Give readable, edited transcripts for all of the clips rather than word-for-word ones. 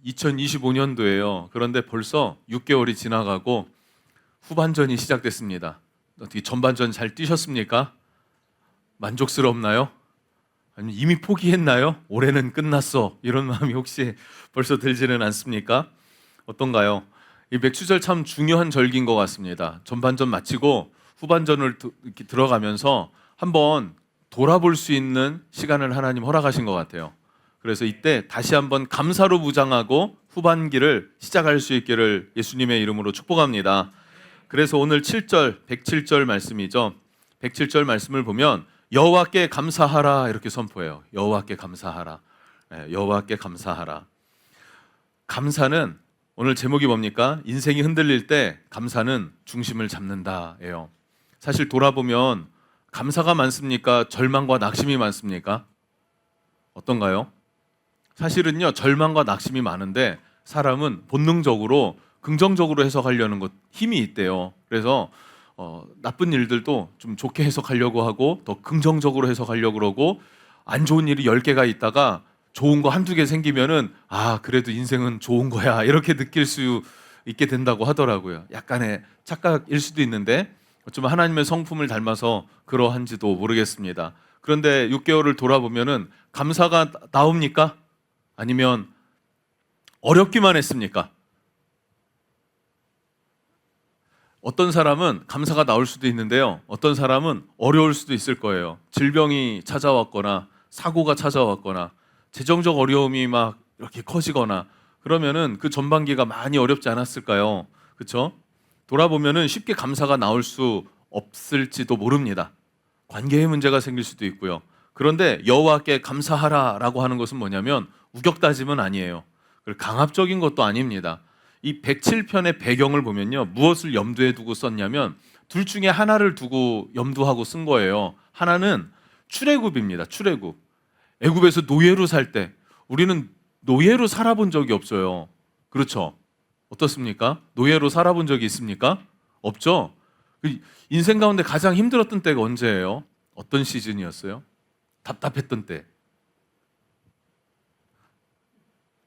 2025년도예요. 그런데 벌써 6개월이 지나가고 후반전이 시작됐습니다. 어떻게 전반전 잘 뛰셨습니까? 만족스럽나요? 아니면 이미 포기했나요? 올해는 끝났어. 이런 마음이 혹시 벌써 들지는 않습니까? 어떤가요? 이 맥주절 참 중요한 절기인 것 같습니다. 전반전 마치고 후반전을 이렇게 들어가면서 한번 돌아볼 수 있는 시간을 하나님 허락하신 것 같아요. 그래서 이때 다시 한번 감사로 무장하고 후반기를 시작할 수 있기를 예수님의 이름으로 축복합니다. 그래서 오늘 7절, 107절 말씀이죠. 107절 말씀을 보면 여호와께 감사하라 이렇게 선포해요. 여호와께 감사하라. 여호와께 감사하라. 감사는 오늘 제목이 뭡니까? 인생이 흔들릴 때 감사는 중심을 잡는다예요. 사실 돌아보면 감사가 많습니까? 절망과 낙심이 많습니까? 어떤가요? 사실은요, 절망과 낙심이 많은데 사람은 본능적으로 긍정적으로 해석하려는 것 힘이 있대요. 그래서 나쁜 일들도 좀 좋게 해석하려고 하고 더 긍정적으로 해석하려고 그러고 안 좋은 일이 10개가 있다가 좋은 거 한두 개 생기면은 그래도 인생은 좋은 거야 이렇게 느낄 수 있게 된다고 하더라고요. 약간의 착각일 수도 있는데 어쩌면 하나님의 성품을 닮아서 그러한지도 모르겠습니다. 그런데 6개월을 돌아보면은 감사가 나옵니까? 아니면 어렵기만 했습니까? 어떤 사람은 감사가 나올 수도 있는데요. 어떤 사람은 어려울 수도 있을 거예요. 질병이 찾아왔거나 사고가 찾아왔거나 재정적 어려움이 막 이렇게 커지거나 그러면은 그 전반기가 많이 어렵지 않았을까요? 그렇죠? 돌아보면은 쉽게 감사가 나올 수 없을지도 모릅니다. 관계의 문제가 생길 수도 있고요. 그런데 여호와께 감사하라라고 하는 것은 뭐냐면 우격다짐은 아니에요. 강압적인 것도 아닙니다. 이 107편의 배경을 보면요. 무엇을 염두에 두고 썼냐면 둘 중에 하나를 두고 염두하고 쓴 거예요. 하나는 출애굽입니다. 출애굽. 애굽에서 노예로 살 때 우리는 노예로 살아본 적이 없어요. 그렇죠? 어떻습니까? 노예로 살아본 적이 있습니까? 없죠? 인생 가운데 가장 힘들었던 때가 언제예요? 어떤 시즌이었어요? 답답했던 때.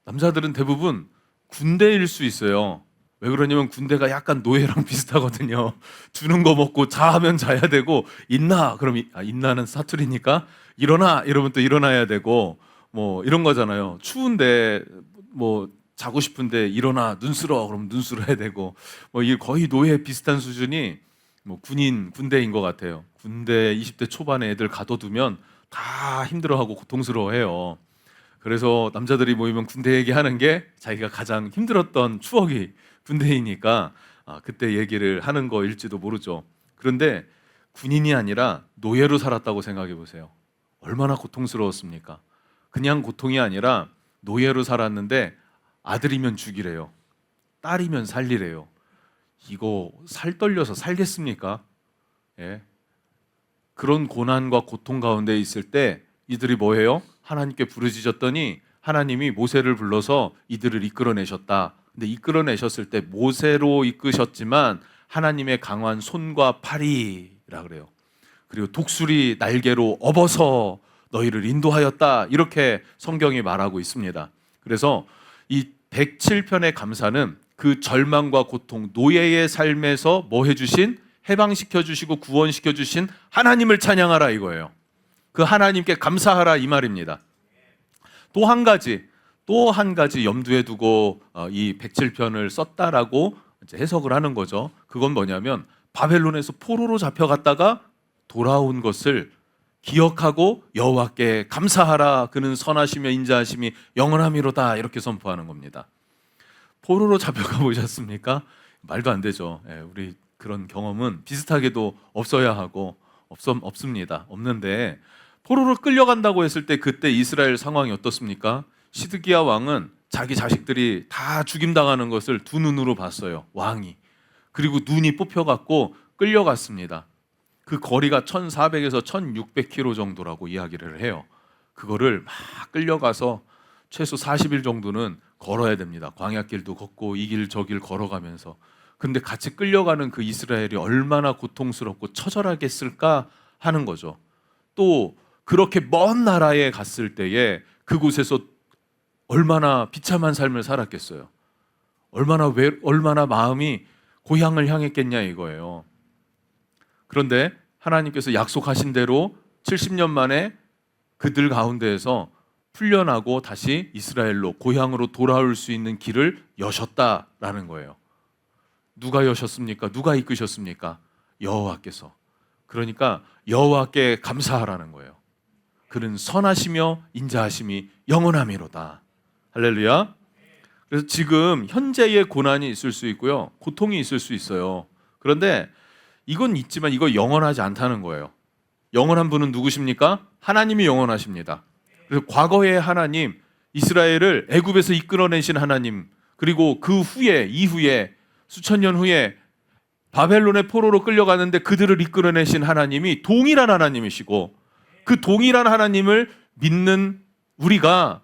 남자들은 대부분 군대일 수 있어요. 왜 그러냐면 군대가 약간 노예랑 비슷하거든요. 주는 거 먹고 자하면 자야 되고 있나? 그럼 있나는 사투리니까 일어나 이러면 또 일어나야 되고 뭐 이런 거잖아요. 추운데 뭐 자고 싶은데 일어나 눈 쓸어 그러면 눈 쓸어야 되고 뭐 이게 거의 노예 비슷한 수준이 뭐 군대인 것 같아요. 군대 20대 초반에 애들 가둬두면 다 힘들어하고 고통스러워해요. 그래서 남자들이 모이면 군대 얘기하는 게 자기가 가장 힘들었던 추억이 군대이니까 그때 얘기를 하는 거일지도 모르죠. 그런데 군인이 아니라 노예로 살았다고 생각해 보세요. 얼마나 고통스러웠습니까? 그냥 고통이 아니라 노예로 살았는데 아들이면 죽이래요. 딸이면 살리래요. 이거 살 떨려서 살겠습니까? 예. 그런 고난과 고통 가운데 있을 때 이들이 뭐해요? 하나님께 부르짖었더니 하나님이 모세를 불러서 이들을 이끌어내셨다. 근데 이끌어내셨을 때 모세로 이끄셨지만 하나님의 강한 손과 팔이라 그래요. 그리고 독수리 날개로 업어서 너희를 인도하였다. 이렇게 성경이 말하고 있습니다. 그래서 이 107편의 감사는 그 절망과 고통, 노예의 삶에서 뭐 해주신? 해방시켜 주시고 구원시켜 주신 하나님을 찬양하라 이거예요. 그 하나님께 감사하라 이 말입니다. 또 한 가지 염두에 두고 이 107편을 썼다라고 해석을 하는 거죠. 그건 뭐냐면 바벨론에서 포로로 잡혀갔다가 돌아온 것을 기억하고 여호와께 감사하라 그는 선하시며 인자하심이 영원함이로다 이렇게 선포하는 겁니다. 포로로 잡혀가 보셨습니까? 말도 안 되죠. 우리 그런 경험은 비슷하게도 없어야 하고 없습니다. 없는데 포로로 끌려간다고 했을 때 그때 이스라엘 상황이 어떻습니까? 시드기야 왕은 자기 자식들이 다 죽임당하는 것을 두 눈으로 봤어요. 왕이. 그리고 눈이 뽑혀갖고 끌려갔습니다. 그 거리가 1400에서 1600km 정도라고 이야기를 해요. 그거를 막 끌려가서 최소 40일 정도는 걸어야 됩니다. 광야길도 걷고 이 길 저 길 걸어가면서. 근데 같이 끌려가는 그 이스라엘이 얼마나 고통스럽고 처절하겠을까 하는 거죠. 또 그렇게 먼 나라에 갔을 때에 그곳에서 얼마나 비참한 삶을 살았겠어요. 얼마나 마음이 고향을 향했겠냐 이거예요. 그런데 하나님께서 약속하신 대로 70년 만에 그들 가운데에서 풀려나고 다시 이스라엘로 고향으로 돌아올 수 있는 길을 여셨다라는 거예요. 누가 여셨습니까? 누가 이끄셨습니까? 여호와께서. 그러니까 여호와께 감사하라는 거예요. 그는 선하시며 인자하심이 영원함이로다. 할렐루야. 그래서 지금 현재의 고난이 있을 수 있고요, 고통이 있을 수 있어요. 그런데 이건 있지만 이거 영원하지 않다는 거예요. 영원한 분은 누구십니까? 하나님이 영원하십니다. 그래서 과거의 하나님, 이스라엘을 애굽에서 이끌어내신 하나님, 그리고 그 후에 이후에 수천 년 후에 바벨론의 포로로 끌려가는데 그들을 이끌어내신 하나님이 동일한 하나님이시고, 그 동일한 하나님을 믿는 우리가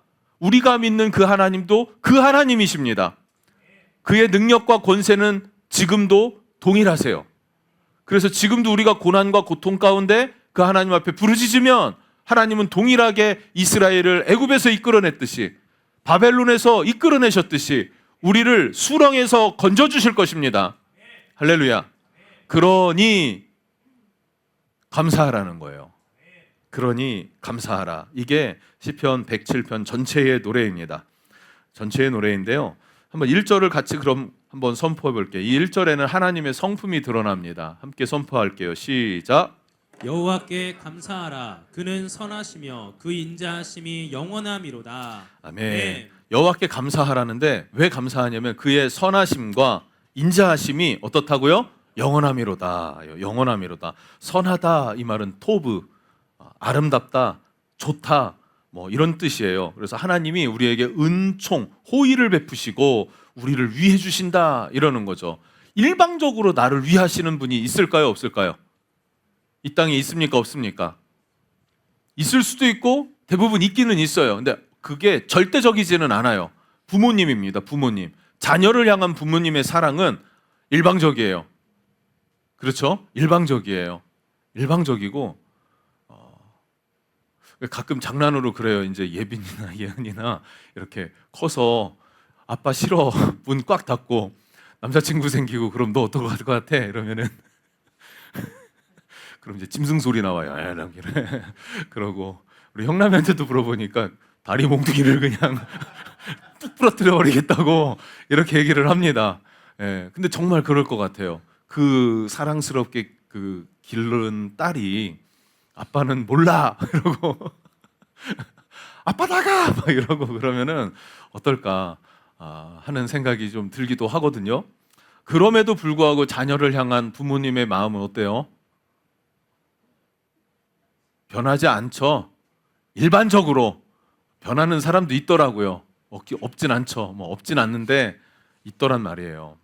믿는 그 하나님도 그 하나님이십니다. 그의 능력과 권세는 지금도 동일하세요. 그래서 지금도 우리가 고난과 고통 가운데 그 하나님 앞에 부르짖으면 하나님은 동일하게 이스라엘을 애굽에서 이끌어냈듯이, 바벨론에서 이끌어내셨듯이 우리를 수렁에서 건져주실 것입니다. 할렐루야. 그러니 감사하라는 거예요. 그러니 감사하라. 이게 시편 107편 전체의 노래입니다. 전체의 노래인데요. 한번 1절을 같이 그럼 한번 선포해 볼게요. 이 1절에는 하나님의 성품이 드러납니다. 함께 선포할게요. 시작. 여호와께 감사하라. 그는 선하시며 그 인자하심이 영원함이로다. 아멘. 네. 여호와께 감사하라는데 왜 감사하냐면 그의 선하심과 인자하심이 어떻다고요? 영원함이로다. 영원함이로다. 선하다 이 말은 토브, 아름답다, 좋다, 뭐 이런 뜻이에요. 그래서 하나님이 우리에게 은총, 호의를 베푸시고 우리를 위해 주신다 이러는 거죠. 일방적으로 나를 위하시는 분이 있을까요, 없을까요? 이 땅에 있습니까, 없습니까? 있을 수도 있고 대부분 있기는 있어요. 근데 그게 절대적이지는 않아요. 부모님입니다. 부모님. 자녀를 향한 부모님의 사랑은 일방적이에요. 그렇죠? 일방적이에요. 일방적이고 가끔 장난으로 그래요. 이제 예빈이나 예은이나 이렇게 커서 아빠 싫어 문 꽉 닫고 남자친구 생기고 그럼 너 어떨 것 같아? 이러면은 그럼 이제 짐승 소리 나와요. 그러고 우리 형남한테도 물어보니까 다리 몽둥이를 그냥 뚝 부러뜨려 버리겠다고 이렇게 얘기를 합니다. 예, 근데 정말 그럴 것 같아요. 그 사랑스럽게 그 기른 딸이 아빠는 몰라 이러고 아빠 나가 막 이러고 그러면은 어떨까 하는 생각이 좀 들기도 하거든요. 그럼에도 불구하고 자녀를 향한 부모님의 마음은 어때요? 변하지 않죠. 일반적으로 변하는 사람도 있더라고요. 없진 않죠. 뭐 없진 않는데 있더란 말이에요.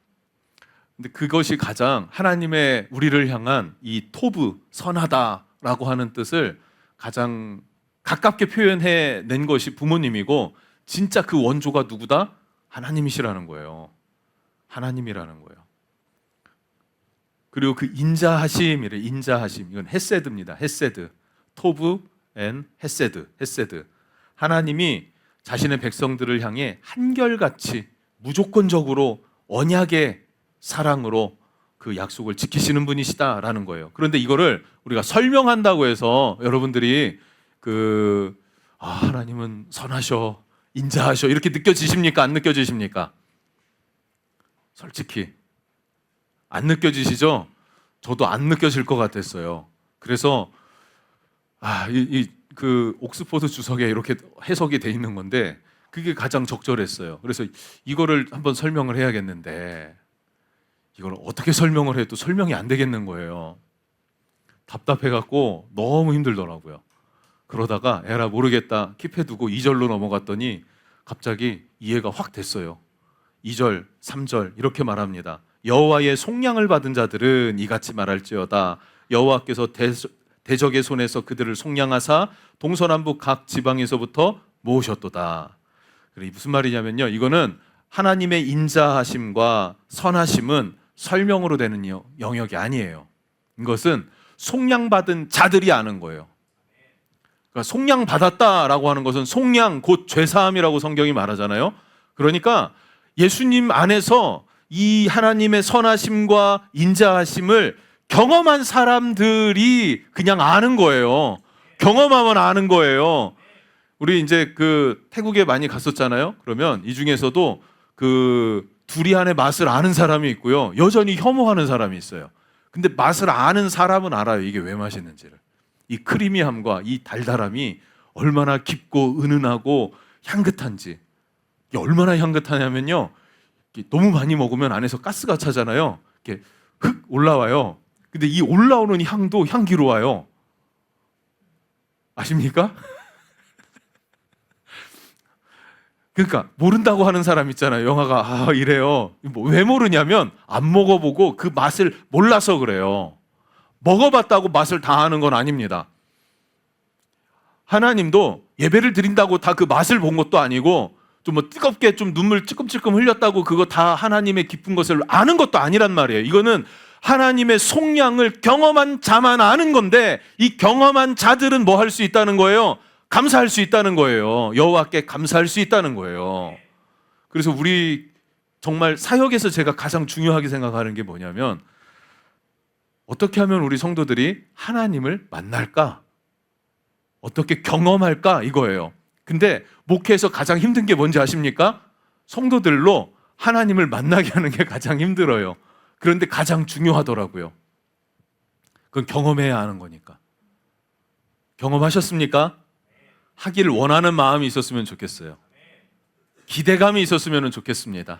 근데 그것이 가장 하나님의 우리를 향한 이 토브, 선하다라고 하는 뜻을 가장 가깝게 표현해 낸 것이 부모님이고, 진짜 그 원조가 누구다? 하나님이시라는 거예요. 하나님이라는 거예요. 그리고 그 인자하심이래. 인자하심. 이건 헤세드입니다. 헤세드. 토브 앤 헤세드. 헤세드. 하나님이 자신의 백성들을 향해 한결같이 무조건적으로 언약의 사랑으로 그 약속을 지키시는 분이시다라는 거예요. 그런데 이거를 우리가 설명한다고 해서 여러분들이 하나님은 선하셔, 인자하셔 이렇게 느껴지십니까? 안 느껴지십니까? 솔직히 안 느껴지시죠? 저도 안 느껴질 것 같았어요. 그래서 그 옥스퍼드 주석에 이렇게 해석이 돼 있는 건데 그게 가장 적절했어요. 그래서 이거를 한번 설명을 해야겠는데 이걸 어떻게 설명을 해도 설명이 안 되겠는 거예요. 답답해갖고 너무 힘들더라고요. 그러다가 에라 모르겠다 킵해두고 2절로 넘어갔더니 갑자기 이해가 확 됐어요. 2절, 3절 이렇게 말합니다. 여호와의 속량을 받은 자들은 이같이 말할지어다. 여호와께서 대적의 손에서 그들을 속량하사 동서남북 각 지방에서부터 모으셨도다. 그래, 무슨 말이냐면요, 이거는 하나님의 인자하심과 선하심은 설명으로 되는 영역이 아니에요. 이것은 속량받은 자들이 아는 거예요. 그러니까 속량 받았다라고 하는 것은 속량 곧 죄사함이라고 성경이 말하잖아요. 그러니까 예수님 안에서 이 하나님의 선하심과 인자하심을 경험한 사람들이 그냥 아는 거예요. 경험하면 아는 거예요. 우리 이제 그 태국에 많이 갔었잖아요. 그러면 이 중에서도 그 두리안의 맛을 아는 사람이 있고요. 여전히 혐오하는 사람이 있어요. 근데 맛을 아는 사람은 알아요. 이게 왜 맛있는지를. 이 크리미함과 이 달달함이 얼마나 깊고 은은하고 향긋한지. 이게 얼마나 향긋하냐면요. 너무 많이 먹으면 안에서 가스가 차잖아요. 이렇게 흙 올라와요. 근데 이 올라오는 향도 향기로워요. 아십니까? 그러니까 모른다고 하는 사람 있잖아요. 영화가 이래요. 왜 모르냐면 안 먹어보고 그 맛을 몰라서 그래요. 먹어봤다고 맛을 다 아는 건 아닙니다. 하나님도 예배를 드린다고 다 그 맛을 본 것도 아니고 좀 뭐 뜨겁게 좀 눈물 찔끔찔끔 흘렸다고 그거 다 하나님의 깊은 것을 아는 것도 아니란 말이에요. 이거는 하나님의 속량을 경험한 자만 아는 건데 이 경험한 자들은 뭐 할 수 있다는 거예요? 감사할 수 있다는 거예요. 여호와께 감사할 수 있다는 거예요. 그래서 우리 정말 사역에서 제가 가장 중요하게 생각하는 게 뭐냐면 어떻게 하면 우리 성도들이 하나님을 만날까? 어떻게 경험할까? 이거예요. 근데 목회에서 가장 힘든 게 뭔지 아십니까? 성도들로 하나님을 만나게 하는 게 가장 힘들어요. 그런데 가장 중요하더라고요. 그건 경험해야 하는 거니까. 경험하셨습니까? 하기를 원하는 마음이 있었으면 좋겠어요. 기대감이 있었으면 좋겠습니다.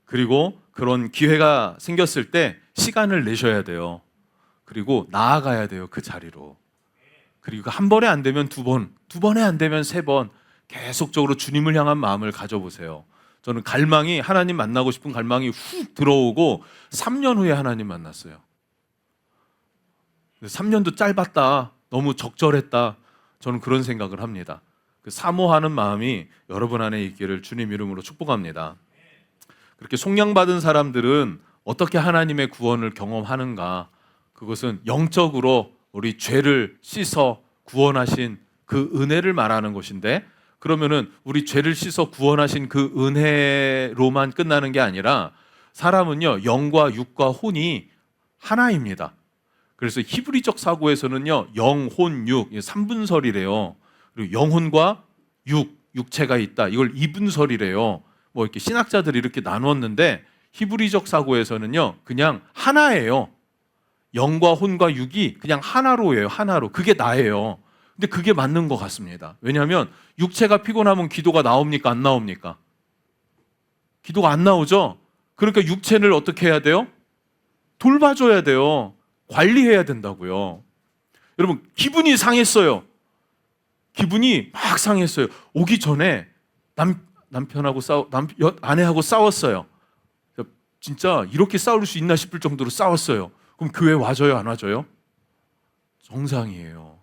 그리고 그런 기회가 생겼을 때 시간을 내셔야 돼요. 그리고 나아가야 돼요. 그 자리로. 그리고 한 번에 안 되면 두 번, 두 번에 안 되면 세 번 계속적으로 주님을 향한 마음을 가져보세요. 저는 갈망이 하나님 만나고 싶은 갈망이 훅 들어오고 3년 후에 하나님 만났어요. 3년도 짧았다. 너무 적절했다. 저는 그런 생각을 합니다. 그 사모하는 마음이 여러분 안에 있기를 주님 이름으로 축복합니다. 그렇게 속량받은 사람들은 어떻게 하나님의 구원을 경험하는가? 그것은 영적으로 우리 죄를 씻어 구원하신 그 은혜를 말하는 것인데, 그러면은 우리 죄를 씻어 구원하신 그 은혜로만 끝나는 게 아니라 사람은요, 영과 육과 혼이 하나입니다. 그래서 히브리적 사고에서는요, 영, 혼, 육 3분설이래요. 그리고 영혼과 육체가 있다. 이걸 2분설이래요. 뭐 이렇게 신학자들이 이렇게 나누었는데 히브리적 사고에서는요, 그냥 하나예요. 영과 혼과 육이 그냥 하나로예요. 하나로. 그게 나예요. 근데 그게 맞는 것 같습니다. 왜냐하면 육체가 피곤하면 기도가 나옵니까? 안 나옵니까? 기도가 안 나오죠? 그러니까 육체를 어떻게 해야 돼요? 돌봐줘야 돼요. 관리해야 된다고요. 여러분, 기분이 상했어요. 기분이 막 상했어요. 오기 전에 남편하고 아내하고 싸웠어요. 진짜 이렇게 싸울 수 있나 싶을 정도로 싸웠어요. 그럼 교회 와줘요, 안 와줘요? 정상이에요.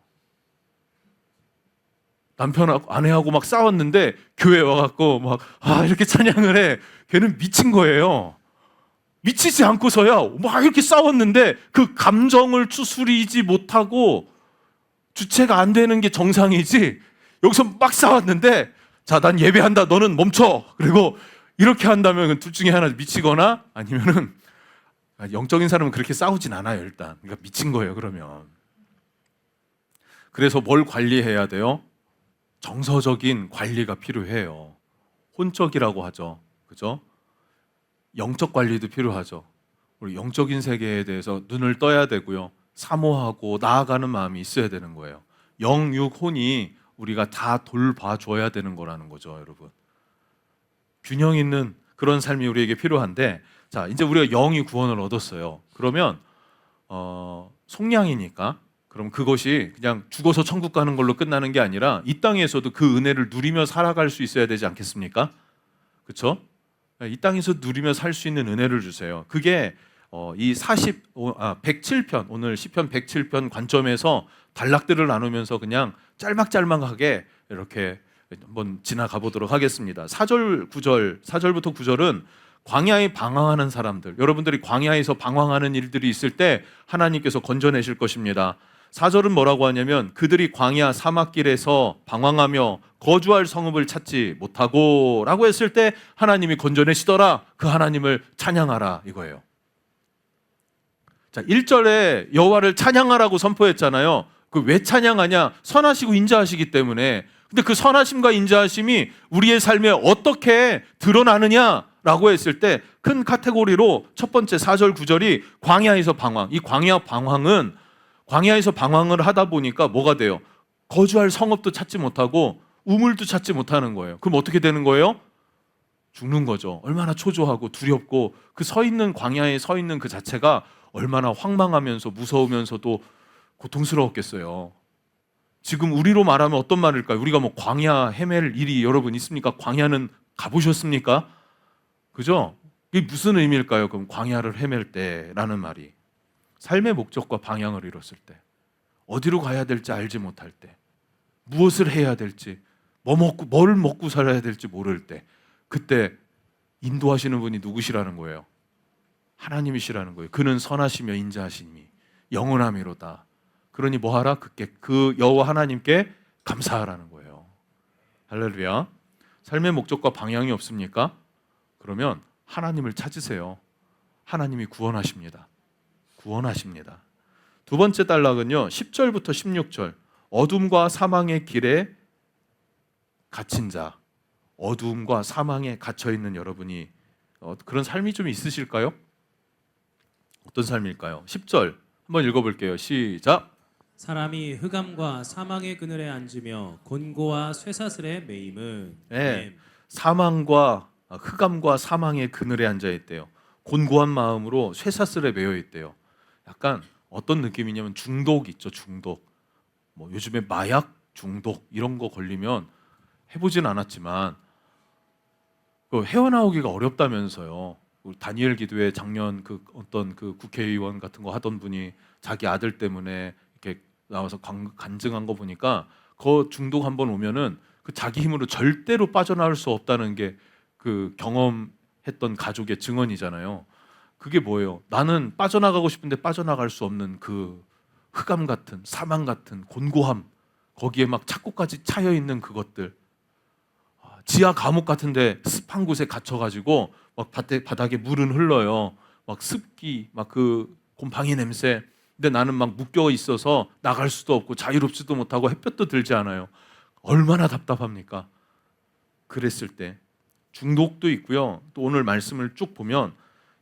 남편하고 아내하고 막 싸웠는데 교회 와갖고 막 이렇게 찬양을 해. 걔는 미친 거예요. 미치지 않고서야 막 이렇게 싸웠는데 그 감정을 추스리지 못하고 주체가 안 되는 게 정상이지. 여기서 막 싸웠는데 자, 난 예배한다. 너는 멈춰. 그리고 이렇게 한다면 둘 중에 하나 미치거나 아니면은 영적인 사람은 그렇게 싸우진 않아요, 일단. 그러니까 미친 거예요, 그러면. 그래서 뭘 관리해야 돼요? 정서적인 관리가 필요해요. 혼적이라고 하죠. 그죠? 영적 관리도 필요하죠. 우리 영적인 세계에 대해서 눈을 떠야 되고요. 사모하고 나아가는 마음이 있어야 되는 거예요. 영, 육, 혼이 우리가 다 돌봐줘야 되는 거라는 거죠, 여러분. 균형 있는 그런 삶이 우리에게 필요한데, 자, 이제 우리가 영이 구원을 얻었어요. 그러면 속량이니까 그럼 그것이 그냥 죽어서 천국 가는 걸로 끝나는 게 아니라 이 땅에서도 그 은혜를 누리며 살아갈 수 있어야 되지 않겠습니까? 그렇죠? 이 땅에서 누리며 살 수 있는 은혜를 주세요. 그게 이 107편 오늘 시편 107편 관점에서 단락들을 나누면서 그냥 짤막짤막하게 이렇게 한번 지나가 보도록 하겠습니다. 4절부터 9절은 광야에 방황하는 사람들, 여러분들이 광야에서 방황하는 일들이 있을 때 하나님께서 건져내실 것입니다. 4절은 뭐라고 하냐면 그들이 광야 사막길에서 방황하며 거주할 성읍을 찾지 못하고 라고 했을 때 하나님이 건져내시더라. 그 하나님을 찬양하라 이거예요. 자, 1절에 여호와를 찬양하라고 선포했잖아요. 그 왜 찬양하냐? 선하시고 인자하시기 때문에. 근데 그 선하심과 인자하심이 우리의 삶에 어떻게 드러나느냐라고 했을 때 큰 카테고리로 첫 번째 4절 9절이 광야에서 방황. 이 광야에서 방황을 하다 보니까 뭐가 돼요? 거주할 성읍도 찾지 못하고 우물도 찾지 못하는 거예요. 그럼 어떻게 되는 거예요? 죽는 거죠. 얼마나 초조하고 두렵고 그 서 있는 광야에 서 있는 그 자체가 얼마나 황망하면서 무서우면서도 고통스러웠겠어요. 지금 우리로 말하면 어떤 말일까요? 우리가 뭐 광야 헤맬 일이 여러분 있습니까? 광야는 가보셨습니까? 그죠? 이게 무슨 의미일까요? 그럼 광야를 헤맬 때라는 말이 삶의 목적과 방향을 잃었을 때, 어디로 가야 될지 알지 못할 때, 무엇을 해야 될지, 뭘 먹고 살아야 될지 모를 때, 그때 인도하시는 분이 누구시라는 거예요? 하나님이시라는 거예요. 그는 선하시며 인자하시니 영원함이로다. 그러니 뭐하라? 그 여호와 하나님께 감사하라는 거예요. 할렐루야. 삶의 목적과 방향이 없습니까? 그러면 하나님을 찾으세요. 하나님이 구원하십니다. 구원하십니다. 두 번째 단락은요, 10절부터 16절. 어둠과 사망의 길에 갇힌 자, 어둠과 사망에 갇혀 있는 여러분이 그런 삶이 좀 있으실까요? 어떤 삶일까요? 10절 한번 읽어볼게요. 시작. 사람이 흑암과 사망의 그늘에 앉으며 곤고와 쇠사슬에 매임은 네, 흑암과 사망의 그늘에 앉아 있대요. 곤고한 마음으로 쇠사슬에 매여 있대요. 약간 어떤 느낌이냐면 중독 있죠, 중독. 뭐 요즘에 마약 중독 이런 거 걸리면 해보진 않았지만 그 헤어나오기가 어렵다면서요. 다니엘 기도회 작년 그 어떤 그 국회의원 같은 거 하던 분이 자기 아들 때문에 이렇게 나와서 간증한 거 보니까 그 중독 한번 오면은 그 자기 힘으로 절대로 빠져나올 수 없다는 게 그 경험했던 가족의 증언이잖아요. 그게 뭐예요? 나는 빠져나가고 싶은데 빠져나갈 수 없는 그 흑암 같은 사망 같은 곤고함, 거기에 막 착고까지 차여 있는 그것들, 지하 감옥 같은데 습한 곳에 갇혀가지고 막 바닥에 물은 흘러요. 막 습기, 막 그 곰팡이 냄새. 근데 나는 막 묶여 있어서 나갈 수도 없고 자유롭지도 못하고 햇볕도 들지 않아요. 얼마나 답답합니까? 그랬을 때 중독도 있고요. 또 오늘 말씀을 쭉 보면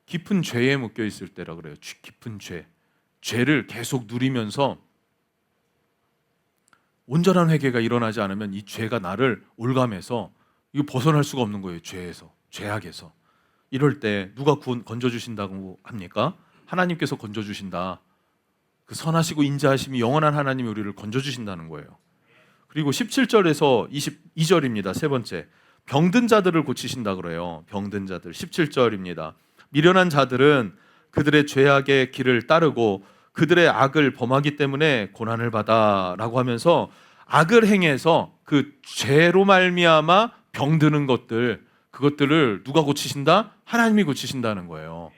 깊은 죄에 묶여 있을 때라 그래요. 깊은 죄를 계속 누리면서 온전한 회개가 일어나지 않으면 이 죄가 나를 올감해서 이거 벗어날 수가 없는 거예요. 죄악에서. 이럴 때 누가 건져주신다고 합니까? 하나님께서 건져주신다. 그 선하시고 인자하심이 영원한 하나님이 우리를 건져주신다는 거예요. 그리고 17절에서 22절입니다. 세 번째, 병든 자들을 고치신다 그래요. 병든 자들. 17절입니다. 미련한 자들은 그들의 죄악의 길을 따르고 그들의 악을 범하기 때문에 고난을 받아라고 하면서 악을 행해서 그 죄로 말미암아 병드는 그것들을 누가 고치신다? 하나님이 고치신다는 거예요.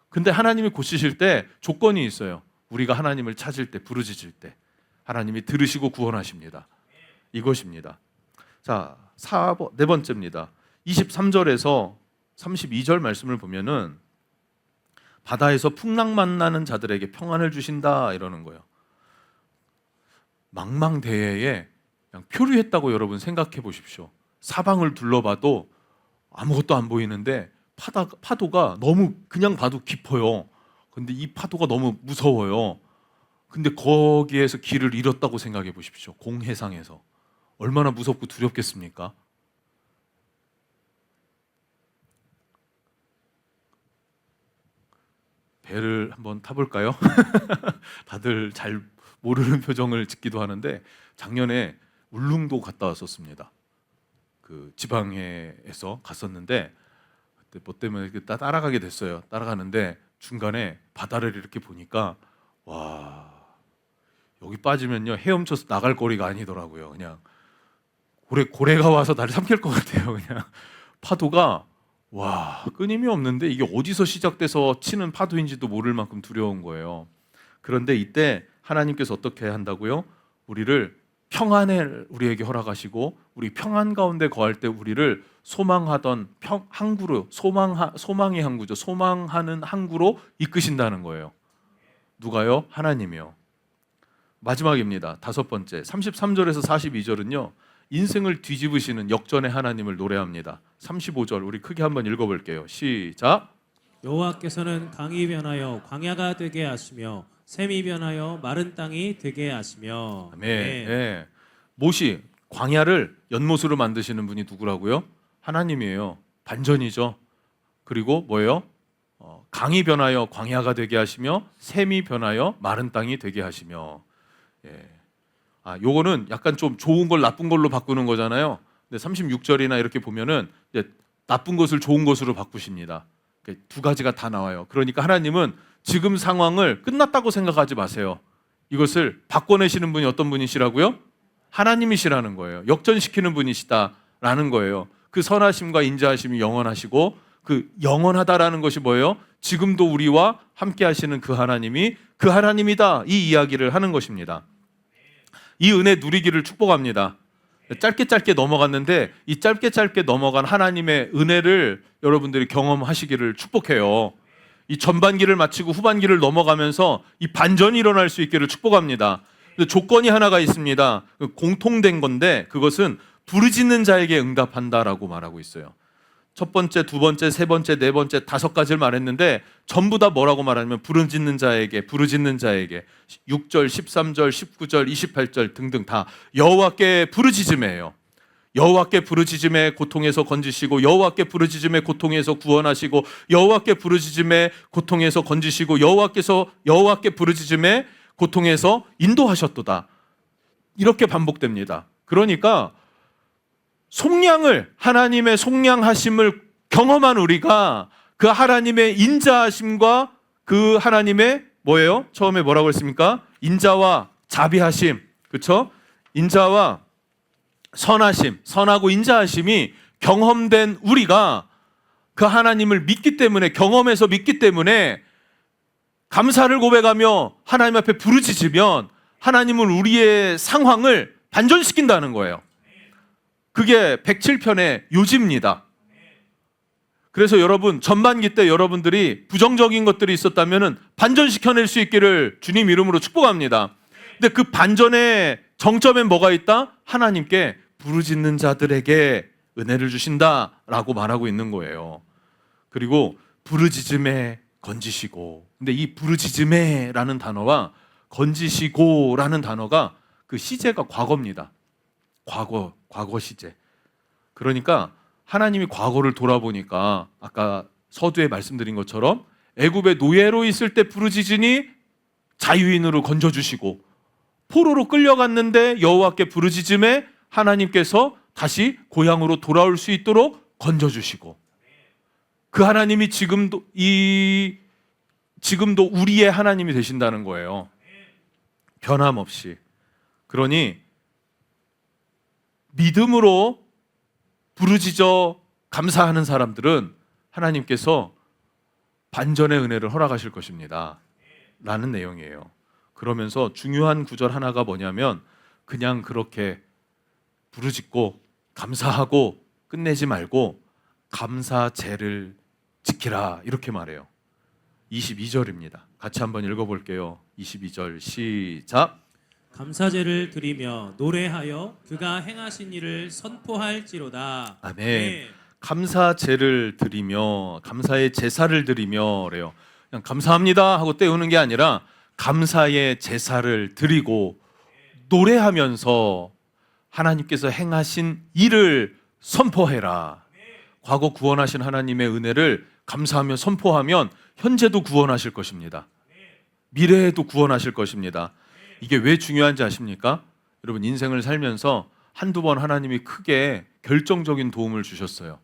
근데 하나님이 고치실 때 조건이 있어요. 우리가 하나님을 찾을 때, 부르짖을 때 하나님이 들으시고 구원하십니다. 이것입니다. 자, 네 번째입니다. 23절에서 32절 말씀을 보면은 바다에서 풍랑 만나는 자들에게 평안을 주신다 이러는 거예요. 망망대해에 그냥 표류했다고 여러분 생각해 보십시오. 사방을 둘러봐도 아무것도 안 보이는데 파도가 너무 그냥 봐도 깊어요. 근데 이 파도가 너무 무서워요. 근데 거기에서 길을 잃었다고 생각해 보십시오. 공해상에서. 얼마나 무섭고 두렵겠습니까? 배를 한번 타볼까요? 다들 잘 모르는 표정을 짓기도 하는데 작년에 울릉도 갔다 왔었습니다. 그 지방에서 갔었는데 그때 뭐 때문에 따라가게 됐어요. 따라가는데 중간에 바다를 이렇게 보니까 와, 여기 빠지면요 헤엄쳐서 나갈 거리가 아니더라고요. 그냥 고래가 와서 나를 삼킬 것 같아요. 그냥 파도가 와, 끊임이 없는데 이게 어디서 시작돼서 치는 파도인지도 모를 만큼 두려운 거예요. 그런데 이때 하나님께서 어떻게 한다고요? 우리를 평안을 우리에게 허락하시고 우리 평안 가운데 거할 때 우리를 소망하던 항구로 소망의 항구죠. 소망하는 항구로 이끄신다는 거예요. 누가요? 하나님이요. 마지막입니다. 5번째 33절에서 42절은요. 인생을 뒤집으시는 역전의 하나님을 노래합니다. 35절 우리 크게 한번 읽어볼게요. 시작. 여호와께서는 강이 변하여 광야가 되게 하시며 샘이 변하여 마른 땅이 되게 하시며. 아멘. 예. 모시 광야를 연못으로 만드시는 분이 누구라고요? 하나님이에요. 반전이죠. 그리고 뭐예요? 강이 변하여 광야가 되게 하시며 샘이 변하여 마른 땅이 되게 하시며. 예. 요거는 약간 좀 좋은 걸 나쁜 걸로 바꾸는 거잖아요. 근데 36절이나 이렇게 보면은 이제 나쁜 것을 좋은 것으로 바꾸십니다. 두 가지가 다 나와요. 그러니까 하나님은 지금 상황을 끝났다고 생각하지 마세요. 이것을 바꿔내시는 분이 어떤 분이시라고요? 하나님이시라는 거예요. 역전시키는 분이시다라는 거예요. 그 선하심과 인자하심이 영원하시고 그 영원하다라는 것이 뭐예요? 지금도 우리와 함께 하시는 그 하나님이 그 하나님이다. 이 이야기를 하는 것입니다. 이 은혜 누리기를 축복합니다. 짧게 넘어갔는데 이 짧게 넘어간 하나님의 은혜를 여러분들이 경험하시기를 축복해요. 이 전반기를 마치고 후반기를 넘어가면서 이 반전이 일어날 수 있기를 축복합니다. 근데 조건이 하나가 있습니다. 공통된 건데 그것은 부르짖는 자에게 응답한다라고 말하고 있어요. 첫 번째, 두 번째, 세 번째, 네 번째, 5가지를 말했는데 전부 다 뭐라고 말하냐면 부르짖는 자에게 6절, 13절, 19절, 28절 등등 다 여호와께 부르짖음이에요. 여호와께 부르짖음의 고통에서 건지시고 여호와께 부르짖음의 고통에서 구원하시고 여호와께 부르짖음의 고통에서 건지시고 여호와께 부르짖음의 고통에서 인도하셨도다. 이렇게 반복됩니다. 그러니까 하나님의 속량하심을 경험한 우리가 그 하나님의 인자하심과 그 하나님의 뭐예요? 처음에 뭐라고 했습니까? 인자와 자비하심, 그렇죠? 인자와 선하심, 선하고 인자하심이 경험된 우리가 그 하나님을 믿기 때문에 경험해서 믿기 때문에 감사를 고백하며 하나님 앞에 부르짖으면 하나님은 우리의 상황을 반전시킨다는 거예요. 그게 107편의 요지입니다. 그래서 여러분 전반기 때 여러분들이 부정적인 것들이 있었다면 반전시켜낼 수 있기를 주님 이름으로 축복합니다. 근데 그 반전의 정점엔 뭐가 있다? 하나님께 부르짖는 자들에게 은혜를 주신다라고 말하고 있는 거예요. 그리고 부르짖음에 건지시고, 근데 이 부르짖음에라는 단어와 건지시고라는 단어가 그 시제가 과거입니다. 과거 시제. 그러니까 하나님이 과거를 돌아보니까 아까 서두에 말씀드린 것처럼 애굽의 노예로 있을 때 부르짖으니 자유인으로 건져주시고, 포로로 끌려갔는데 여호와께 부르짖음에 하나님께서 다시 고향으로 돌아올 수 있도록 건져주시고, 그 하나님이 지금도 우리의 하나님이 되신다는 거예요. 변함없이. 그러니 믿음으로 부르짖어 감사하는 사람들은 하나님께서 반전의 은혜를 허락하실 것입니다 라는 내용이에요. 그러면서 중요한 구절 하나가 뭐냐면 그냥 그렇게 부르짖고 감사하고 끝내지 말고 감사제를 지키라 이렇게 말해요. 22절입니다. 같이 한번 읽어볼게요. 22절 시작. 감사제를 드리며 노래하여 그가 행하신 일을 선포할지로다. 아멘. 네. 감사제를 드리며, 감사의 제사를 드리며 그래요. 그냥 감사합니다 하고 때우는 게 아니라 감사의 제사를 드리고 노래하면서 하나님께서 행하신 일을 선포해라. 과거 구원하신 하나님의 은혜를 감사하며 선포하면 현재도 구원하실 것입니다. 미래에도 구원하실 것입니다. 이게 왜 중요한지 아십니까? 여러분 인생을 살면서 한두 번 하나님이 크게 결정적인 도움을 주셨어요.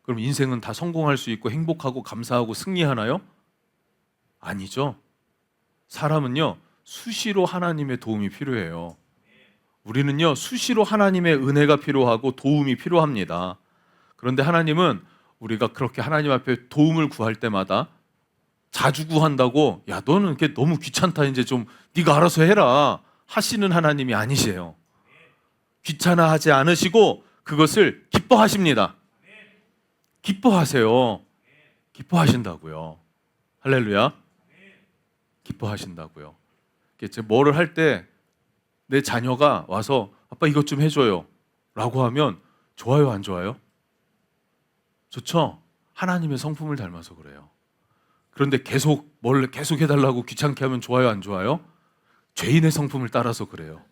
그럼 인생은 다 성공할 수 있고 행복하고 감사하고 승리하나요? 아니죠. 사람은요 수시로 하나님의 도움이 필요해요. 우리는요 수시로 하나님의 은혜가 필요하고 도움이 필요합니다. 그런데 하나님은 우리가 그렇게 하나님 앞에 도움을 구할 때마다 자주 구한다고 야 너는 이렇게 너무 귀찮다 이제 좀 네가 알아서 해라 하시는 하나님이 아니세요. 귀찮아하지 않으시고 그것을 기뻐하십니다. 기뻐하세요. 기뻐하신다고요. 할렐루야. 기뻐하신다고요. 이게 뭐를 할 때 내 자녀가 와서 아빠 이것 좀 해줘요 라고 하면 좋아요 안 좋아요? 좋죠? 하나님의 성품을 닮아서 그래요. 그런데 뭘 계속 해달라고 귀찮게 하면 좋아요 안 좋아요? 죄인의 성품을 따라서 그래요.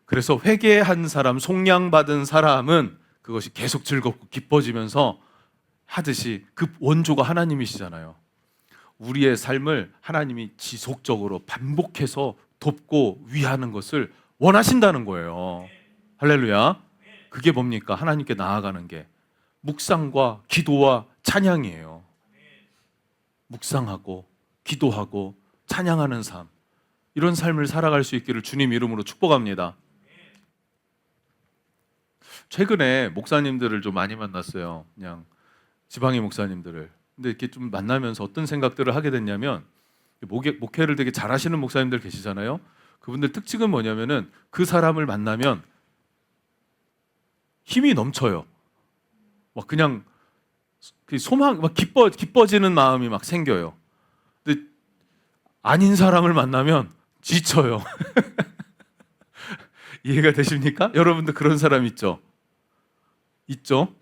그래서 회개한 사람, 속량받은 사람은 그것이 계속 즐겁고 기뻐지면서 하듯이 그 원조가 하나님이시잖아요. 우리의 삶을 하나님이 지속적으로 반복해서 돕고 위하는 것을 원하신다는 거예요. 할렐루야. 그게 뭡니까? 하나님께 나아가는 게 묵상과 기도와 찬양이에요. 묵상하고 기도하고 찬양하는 삶, 이런 삶을 살아갈 수 있기를 주님 이름으로 축복합니다. 최근에 목사님들을 좀 많이 만났어요. 그냥 지방의 목사님들을. 근데 이렇게 좀 만나면서 어떤 생각들을 하게 됐냐면, 목회를 되게 잘하시는 목사님들 계시잖아요. 그분들 특징은 뭐냐면은 그 사람을 만나면 힘이 넘쳐요. 막 그냥 그 소망, 막 기뻐지는 마음이 막 생겨요. 근데 아닌 사람을 만나면 지쳐요. 이해가 되십니까? 여러분도 그런 사람 있죠? 있죠?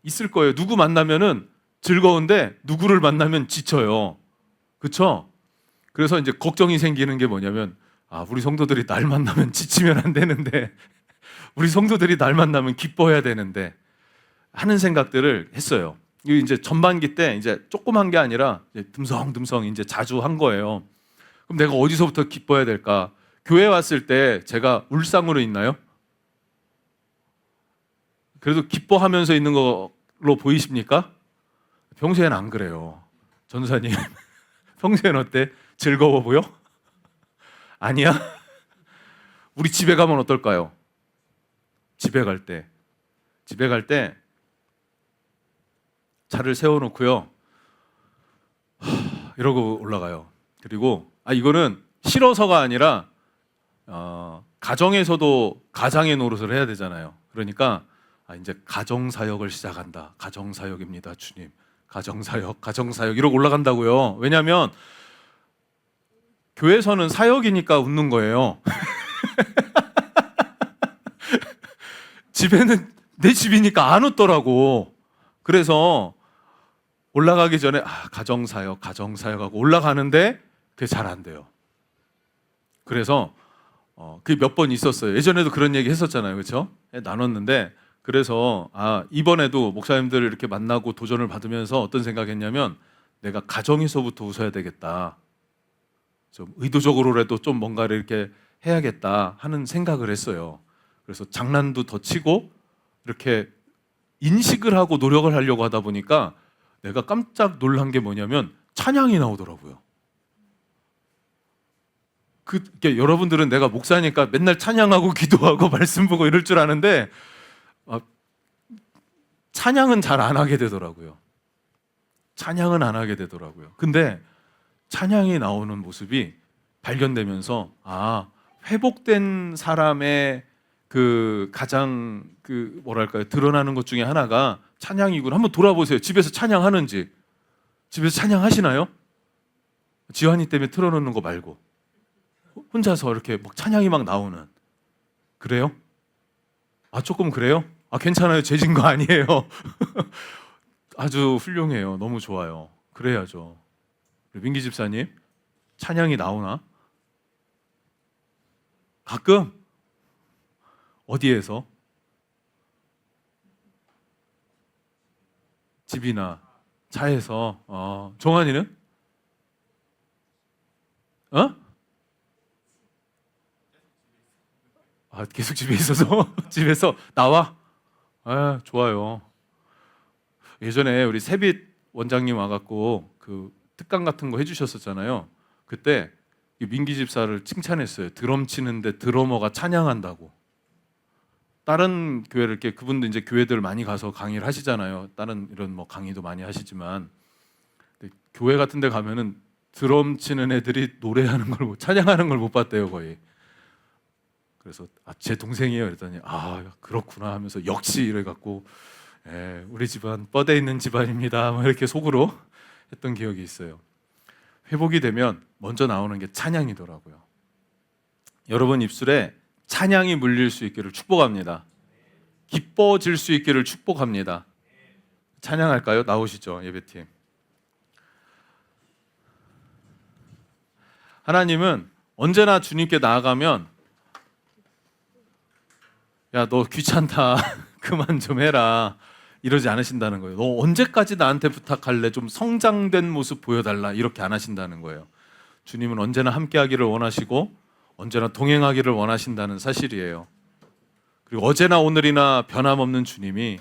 있을 거예요. 누구 만나면은 즐거운데 누구를 만나면 지쳐요. 그렇죠? 그래서 이제 걱정이 생기는 게 뭐냐면, 우리 성도들이 날 만나면 지치면 안 되는데, 우리 성도들이 날 만나면 기뻐해야 되는데 하는 생각들을 했어요. 이게 이제 전반기 때 이제 조그만 게 아니라 이제 듬성듬성 이제 자주 한 거예요. 그럼 내가 어디서부터 기뻐해야 될까? 교회 왔을 때 제가 울상으로 있나요? 그래도 기뻐하면서 있는 걸로 보이십니까? 평소에는 안 그래요. 전사님, 평소에는 어때? 즐거워 보여? 아니야? 우리 집에 가면 어떨까요? 집에 갈 때 차를 세워놓고요, 이러고 올라가요. 그리고 이거는 싫어서가 아니라 가정에서도 가장의 노릇을 해야 되잖아요. 그러니까 이제 가정사역을 시작한다. 가정사역입니다, 주님. 가정사역 이러고 올라간다고요. 왜냐하면 교회에서는 사역이니까 웃는 거예요. 집에는 내 집이니까 안 웃더라고. 그래서 올라가기 전에 가정사역하고 올라가는데 그게 잘 안 돼요. 그래서 그게 몇 번 있었어요. 예전에도 그런 얘기 했었잖아요. 그렇죠? 나눴는데, 그래서 이번에도 목사님들을 이렇게 만나고 도전을 받으면서 어떤 생각했냐면, 내가 가정에서부터 웃어야 되겠다. 좀 의도적으로라도 좀 뭔가를 이렇게 해야겠다 하는 생각을 했어요. 그래서 장난도 더 치고 이렇게 인식을 하고 노력을 하려고 하다 보니까 내가 깜짝 놀란 게 뭐냐면 찬양이 나오더라고요. 여러분들은 내가 목사니까 맨날 찬양하고 기도하고 말씀 보고 이럴 줄 아는데 찬양은 잘 안 하게 되더라고요. 근데 찬양이 나오는 모습이 발견되면서 회복된 사람의 가장 드러나는 것 중에 하나가 찬양이구나. 한번 돌아보세요. 집에서 찬양하는지. 집에서 찬양하시나요? 지환이 때문에 틀어놓는 거 말고 혼자서 이렇게 막 찬양이 막 나오는. 그래요? 조금 그래요? 괜찮아요. 죄진 거 아니에요. 아주 훌륭해요. 너무 좋아요. 그래야죠. 민기 집사님, 찬양이 나오나? 가끔? 어디에서? 집이나 차에서. 종환이는? 계속 집에 있어서? 집에서 나와? 좋아요. 예전에 우리 세빛 원장님 와갖고 그 특강 같은 거 해주셨었잖아요. 그때 민기 집사를 칭찬했어요. 드럼 치는데 드러머가 찬양한다고. 다른 교회를 이렇게, 그분도 이제 교회들 많이 가서 강의를 하시잖아요. 다른 이런 강의도 많이 하시지만, 교회 같은 데 가면은 드럼 치는 애들이 노래하는 걸 찬양하는 걸 못 봤대요 거의. 그래서 제 동생이에요 그랬더니 그렇구나 하면서 역시 이래갖고 우리 집안 뻗에 있는 집안입니다 뭐 이렇게 속으로 했던 기억이 있어요. 회복이 되면 먼저 나오는 게 찬양이더라고요. 여러분 입술에 찬양이 물릴 수 있기를 축복합니다. 기뻐질 수 있기를 축복합니다. 찬양할까요? 나오시죠 예배팀. 하나님은 언제나 주님께 나아가면 야, 너 귀찮다. 그만 좀 해라. 이러지 않으신다는 거예요. 너 언제까지 나한테 부탁할래? 좀 성장된 모습 보여달라. 이렇게 안 하신다는 거예요. 주님은 언제나 함께하기를 원하시고 언제나 동행하기를 원하신다는 사실이에요. 그리고 어제나 오늘이나 변함없는 주님이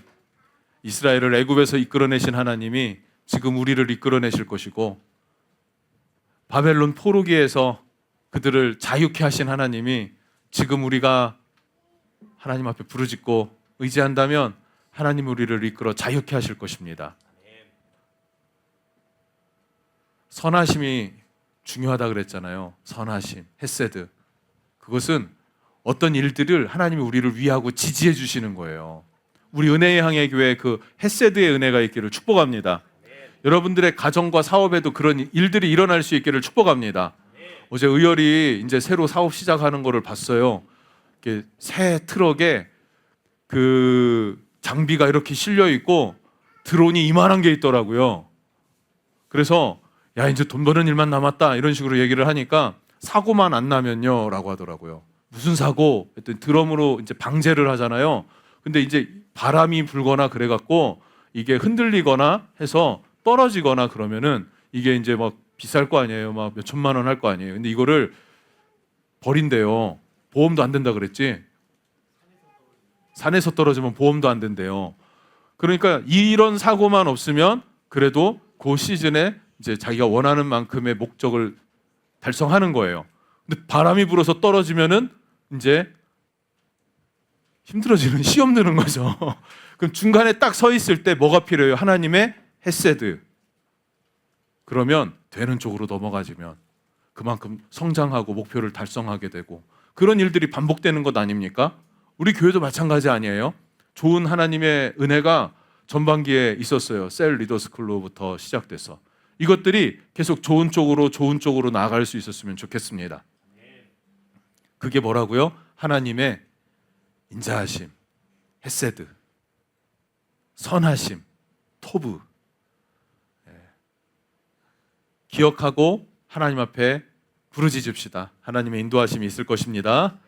이스라엘을 애굽에서 이끌어내신 하나님이 지금 우리를 이끌어내실 것이고 바벨론 포로기에서 그들을 자유케 하신 하나님이 지금 우리가 하나님 앞에 부르짖고 의지한다면 하나님 우리를 이끌어 자유케 하실 것입니다. 선하심이 중요하다 그랬잖아요. 선하심, 헤세드. 그것은 어떤 일들을 하나님이 우리를 위하고 지지해 주시는 거예요. 우리 은혜의 항해 교회 그 헤세드의 은혜가 있기를 축복합니다. 여러분들의 가정과 사업에도 그런 일들이 일어날 수 있기를 축복합니다. 어제 의열이 이제 새로 사업 시작하는 거를 봤어요. 이렇게 새 트럭에 그 장비가 이렇게 실려 있고 드론이 이만한 게 있더라고요. 그래서 야 이제 돈 버는 일만 남았다 이런 식으로 얘기를 하니까 사고만 안 나면요라고 하더라고요. 무슨 사고? 했더니 드럼으로 이제 방제를 하잖아요. 근데 이제 바람이 불거나 그래갖고 이게 흔들리거나 해서 떨어지거나 그러면은 이게 이제 막 비쌀 거 아니에요. 막 몇 천만 원 할 거 아니에요. 근데 이거를 버린대요. 보험도 안 된다 그랬지. 산에서 떨어지면 보험도 안 된대요. 그러니까 이런 사고만 없으면 그래도 그 시즌에 이제 자기가 원하는 만큼의 목적을 달성하는 거예요. 근데 바람이 불어서 떨어지면은 이제 힘들어지는 시험 드는 거죠. 그럼 중간에 딱 서 있을 때 뭐가 필요해요? 하나님의 헤세드. 그러면 되는 쪽으로 넘어가지면 그만큼 성장하고 목표를 달성하게 되고 그런 일들이 반복되는 것 아닙니까? 우리 교회도 마찬가지 아니에요? 좋은 하나님의 은혜가 전반기에 있었어요. 셀 리더스쿨로부터 시작돼서 이것들이 계속 좋은 쪽으로 나아갈 수 있었으면 좋겠습니다. 그게 뭐라고요? 하나님의 인자하심, 헤세드, 선하심, 토브. 기억하고 하나님 앞에 부르짖읍시다. 하나님의 인도하심이 있을 것입니다.